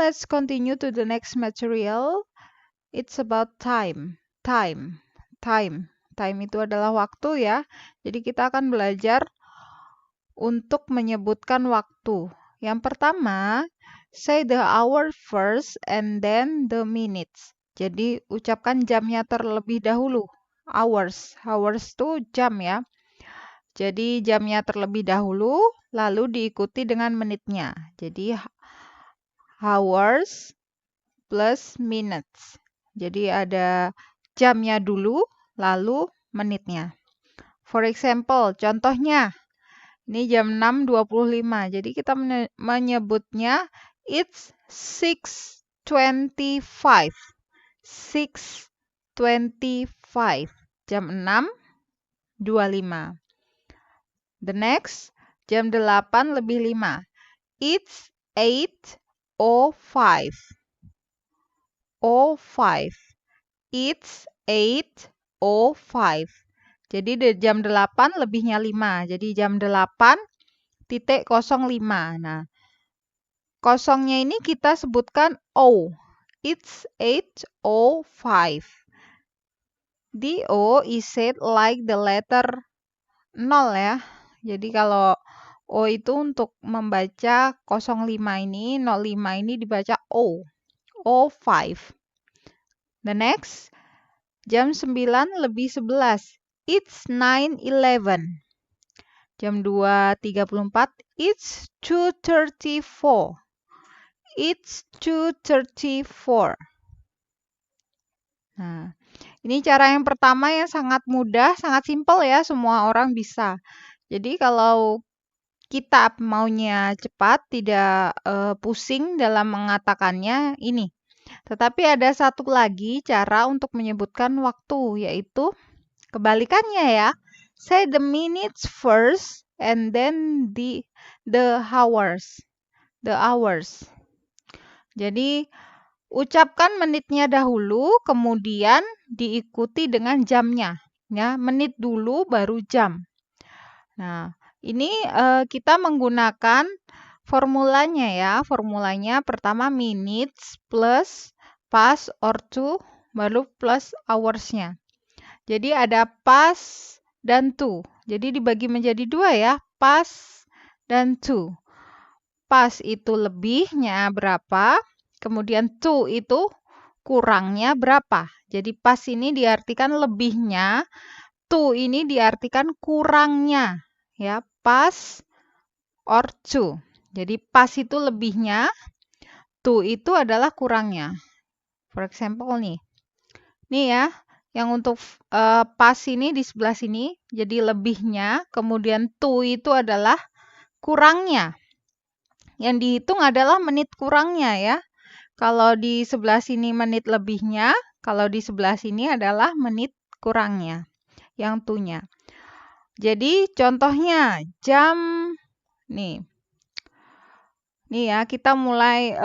let's continue to the next material. It's about time. Time itu adalah waktu ya. Jadi kita akan belajar untuk menyebutkan waktu. Yang pertama, say the hour first and then the minutes. Jadi ucapkan jamnya terlebih dahulu. Hours itu jam ya. Jadi jamnya terlebih dahulu, lalu diikuti dengan menitnya. Jadi hours plus minutes. Jadi ada jamnya dulu, lalu menitnya. For example, contohnya, ini jam 6.25. Jadi kita menyebutnya it's 6:25. 6:25. Jam 6.25. The next, jam 8:05. It's 8:05. 05. It's 8:05. Jadi jam 8 lebihnya 5. Jadi jam 8:05. Nah, kosongnya ini kita sebutkan O. It's 8:05. The O is said like the letter 0 ya. Jadi kalau O itu untuk membaca 05 ini, 05 ini dibaca O. 05. The next, jam 9:11. It's 9:11. Jam 2.34. It's 2:34. It's 2:34. Nah, ini cara yang pertama yang sangat mudah, sangat simpel ya, semua orang bisa. Jadi kalau kita maunya cepat, tidak pusing dalam mengatakannya, ini. Tetapi ada satu lagi cara untuk menyebutkan waktu, yaitu kebalikannya ya. Say the minutes first and then the hours. The hours. Jadi ucapkan menitnya dahulu, kemudian diikuti dengan jamnya. Ya, menit dulu baru jam. Nah, ini kita menggunakan formulanya ya. Formulanya pertama minutes plus past or to baru plus hours-nya. Jadi ada past dan to. Jadi dibagi menjadi dua ya, past dan to. Past itu lebihnya berapa, kemudian to itu kurangnya berapa. Jadi past ini diartikan lebihnya, to ini diartikan kurangnya. Ya, past or to. Jadi past itu lebihnya, to itu adalah kurangnya. For example nih. Nih ya, yang untuk past ini di sebelah sini, jadi lebihnya, kemudian to itu adalah kurangnya. Yang dihitung adalah menit kurangnya ya. Kalau di sebelah sini menit lebihnya, kalau di sebelah sini adalah menit kurangnya, yang to-nya. Jadi contohnya jam nih. Nih ya, kita mulai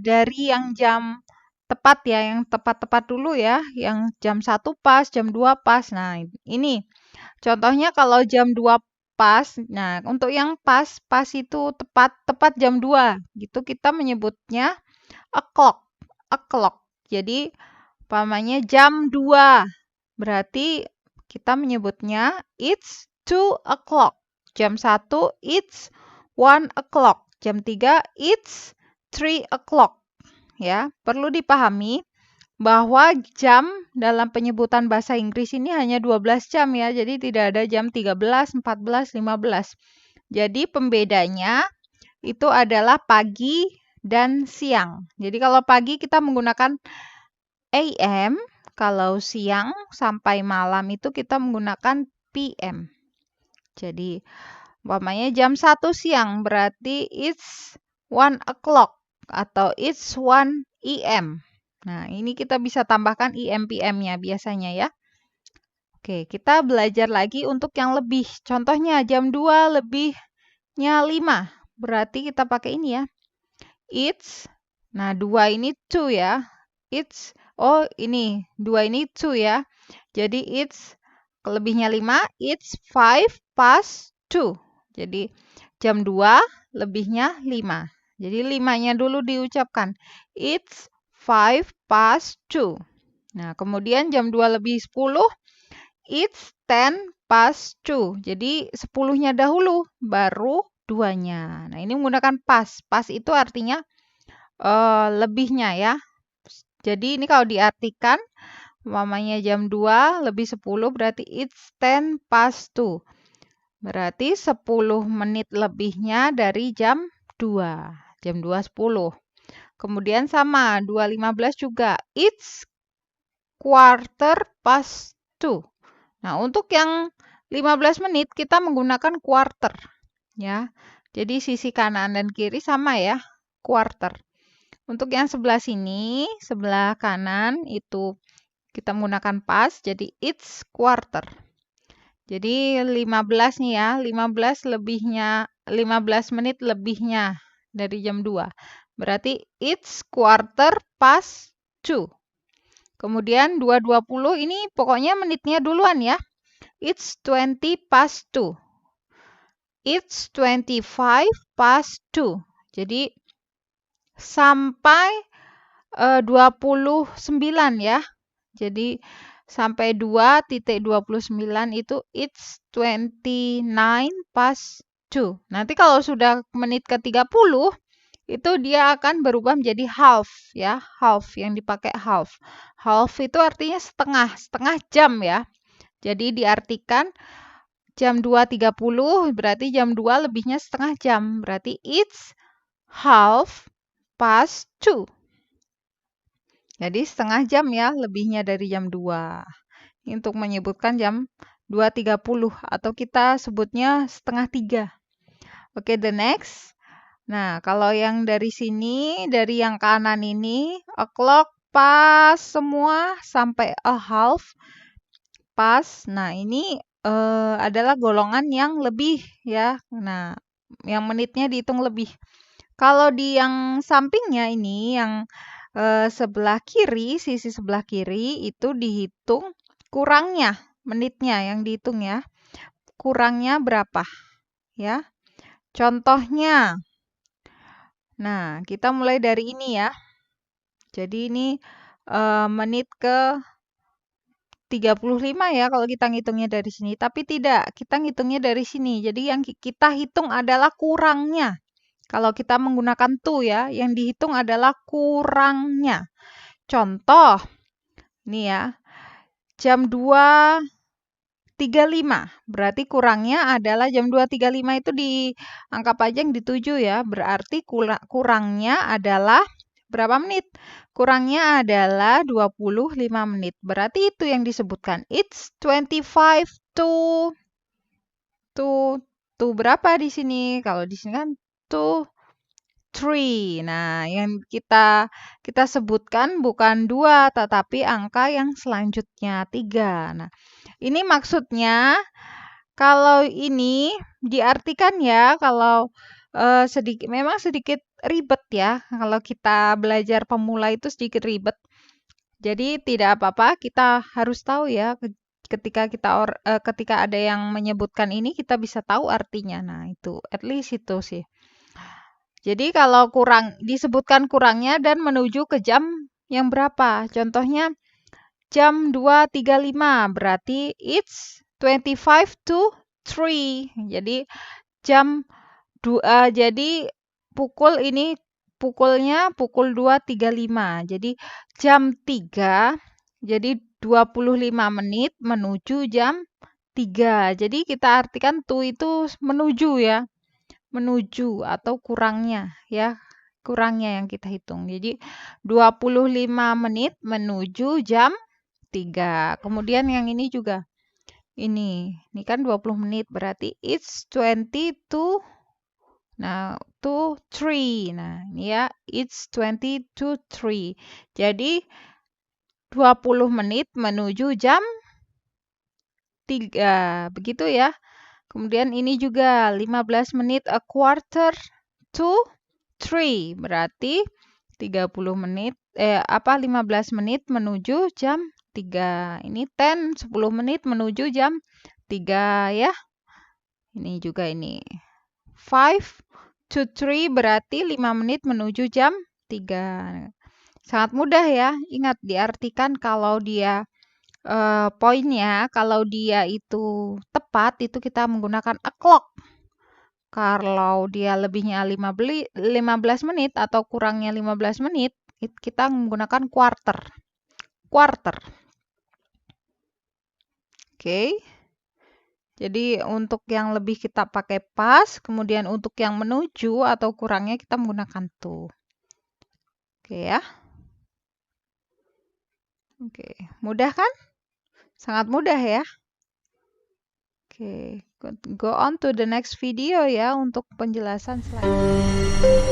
dari yang jam tepat ya, yang tepat-tepat dulu ya, yang jam 1 pas, jam 2 pas. Nah, ini contohnya kalau jam 2 pas. Nah, untuk yang pas itu tepat jam 2. Gitu kita menyebutnya o'clock. O'clock. Jadi umpamanya jam 2. Berarti kita menyebutnya it's 2 o'clock. Jam 1 it's 1 o'clock. Jam 3 it's 3 o'clock. Ya, perlu dipahami bahwa jam dalam penyebutan bahasa Inggris ini hanya 12 jam ya. Jadi tidak ada jam 13, 14, 15. Jadi pembedanya itu adalah pagi dan siang. Jadi kalau pagi kita menggunakan AM, kalau siang sampai malam itu kita menggunakan PM. Jadi umpamanya jam 1 siang berarti it's 1 o'clock atau it's 1 AM. Nah, ini kita bisa tambahkan IM PM-nya biasanya ya. Oke, kita belajar lagi untuk yang lebih. Contohnya jam 2 lebihnya 5. Berarti kita pakai ini ya. It's, nah 2 ini 2 ya. It's, oh ini 2 ini 2 ya. Jadi it's lebihnya 5, it's 5 past 2. Jadi jam 2 lebihnya 5. Jadi 5-nya dulu diucapkan. It's 2:05. Nah, kemudian jam 2:10, it's 2:10. Jadi 10-nya dahulu, baru 2-nya. Nah, ini menggunakan pas. Pas itu artinya lebihnya ya. Jadi ini kalau diartikan, umpamanya jam 2:10 berarti it's 2:10. Berarti 10 menit lebihnya dari jam 2. Jam 2:10. Kemudian sama, 2:15 juga. It's 2:15. Nah, untuk yang 15 menit kita menggunakan quarter. Ya. Jadi sisi kanan dan kiri sama ya, quarter. Untuk yang sebelah sini, sebelah kanan itu kita menggunakan pas, jadi it's quarter. Jadi 15 nih ya, 15 menit lebihnya dari jam 2. Berarti it's 2:15. Kemudian 2:20 ini pokoknya menitnya duluan ya. It's 20:02. It's 25:02. Jadi sampai 29 ya. Jadi sampai 2:29 itu it's 29:02. Nanti kalau sudah menit ke-30 itu dia akan berubah menjadi half ya, half yang dipakai half. Half itu artinya setengah jam ya. Jadi diartikan jam 2:30 berarti jam 2 lebihnya setengah jam. Berarti it's 2:30. Jadi setengah jam ya lebihnya dari jam 2. Ini untuk menyebutkan jam 2:30 atau kita sebutnya 2:30. Oke, the next. Nah, kalau yang dari sini, dari yang kanan ini, o'clock pas semua sampai a half pas. Nah, ini adalah golongan yang lebih ya. Nah, yang menitnya dihitung lebih. Kalau di yang sampingnya ini, yang sebelah kiri, sisi sebelah kiri itu dihitung kurangnya, menitnya yang dihitung ya. Kurangnya berapa? Ya. Contohnya. Nah, kita mulai dari ini ya. Jadi ini menit ke 35 ya kalau kita ngitungnya dari sini. Tapi tidak, kita ngitungnya dari sini. Jadi yang kita hitung adalah kurangnya. Kalau kita menggunakan to ya, yang dihitung adalah kurangnya. Contoh, ini ya, jam 2:35. Berarti kurangnya adalah jam 2:35 itu dianggap aja yang dituju ya. Berarti kurangnya adalah berapa menit? Kurangnya adalah 25 menit. Berarti itu yang disebutkan. It's 25 to berapa di sini? Kalau di sini kan to 3. Nah, yang kita sebutkan bukan 2, tetapi angka yang selanjutnya 3. Nah, ini maksudnya kalau ini diartikan ya, kalau memang sedikit ribet ya. Kalau kita belajar pemula itu sedikit ribet. Jadi tidak apa-apa, kita harus tahu ya ketika ada yang menyebutkan ini kita bisa tahu artinya. Nah, itu at least itu sih. Jadi kalau disebutkan kurangnya dan menuju ke jam yang berapa? Contohnya jam 2:35 berarti it's 25 to 3. Jadi jadi pukulnya pukul 2:35. Jadi jam 3 jadi 25 menit menuju jam 3. Jadi kita artikan to itu menuju ya. Menuju atau kurangnya ya. Kurangnya yang kita hitung. Jadi 25 menit menuju jam 3. Kemudian yang ini juga. Ini kan 20 menit berarti it's 20 to 3. Nah, ini ya it's 20 to 3. Jadi 20 menit menuju jam 3. Begitu ya. Kemudian ini juga 15 menit a quarter to 3. Berarti 15 menit menuju jam 3. Ini 10 menit menuju jam 3 ya. Ini juga ini 5 to 3 berarti 5 menit menuju jam 3. Sangat mudah ya. Ingat diartikan kalau dia poinnya, kalau dia itu tepat, itu kita menggunakan o'clock. Kalau dia lebihnya 15 menit atau kurangnya 15 menit, kita menggunakan quarter. Quarter. Oke. Jadi untuk yang lebih kita pakai pas, kemudian untuk yang menuju atau kurangnya kita menggunakan to. Oke ya. Oke, mudah kan? Sangat mudah ya. Oke, go on to the next video ya untuk penjelasan selanjutnya.